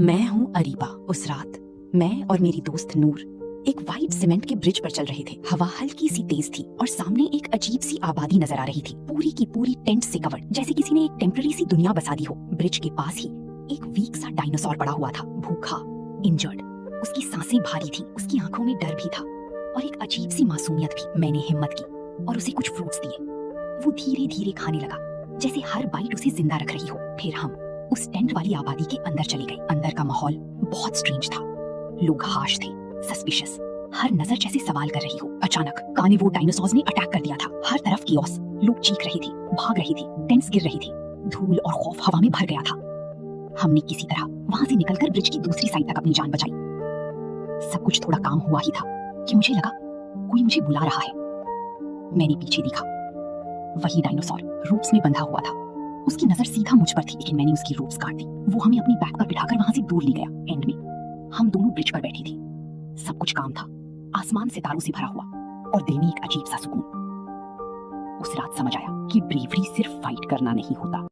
मैं हूँ अरीबा। उस रात मैं और मेरी दोस्त नूर एक वाइट सीमेंट के ब्रिज पर चल रहे थे। हवा हल्की सी तेज थी और सामने एक अजीब सी आबादी नजर आ रही थी, पूरी की पूरी टेंट से कवर्ड, जैसे किसी ने एक टेम्पररी सी दुनिया बसा दी हो। ब्रिज के पास ही एक वीक सा डायनासोर पड़ा हुआ था, भूखा, इंजर्ड। उसकी सांसें भारी थी, उसकी आंखों में डर भी था और एक अजीब सी मासूमियत भी। मैंने हिम्मत की और उसे कुछ फ्रूट्स दिए। वो धीरे धीरे खाने लगा, जैसे हर बाइट उसे जिंदा रख रही हो। फिर हम उस टेंट वाली आबादी के अंदर चले गए। अंदर का माहौल बहुत स्ट्रेंज था। लोग हाश थे, सस्पिशियस, हर नजर जैसे सवाल कर रही हो। अचानक कार्निवोर डायनासोर्स ने अटैक कर दिया था। हर तरफ कियोस, लोग चीख रहे थे, भाग रहे थे, टेंट्स गिर रही थी, धूल और खौफ हवा में भर गया था। हमने किसी तरह वहां से निकलकर ब्रिज की दूसरी साइड तक अपनी जान बचाई। सब कुछ थोड़ा काम हुआ ही था कि मुझे लगा कोई मुझे बुला रहा है। मैंने पीछे देखा, वही डायनासोर रूप्स में बंधा हुआ था। उसकी नजर सीधा मुझ पर थी, लेकिन मैंने उसकी रूप्स काट दी। वो हमें अपनी बैक पर बिठाकर वहां से दूर ले गया। एंड में हम दोनों ब्रिज पर बैठे थे। सब कुछ काम था, आसमान सितारों से भरा हुआ और दिल में एक अजीब सा सुकून। उस रात समझ आया कि ब्रेवरी सिर्फ फाइट करना नहीं होता।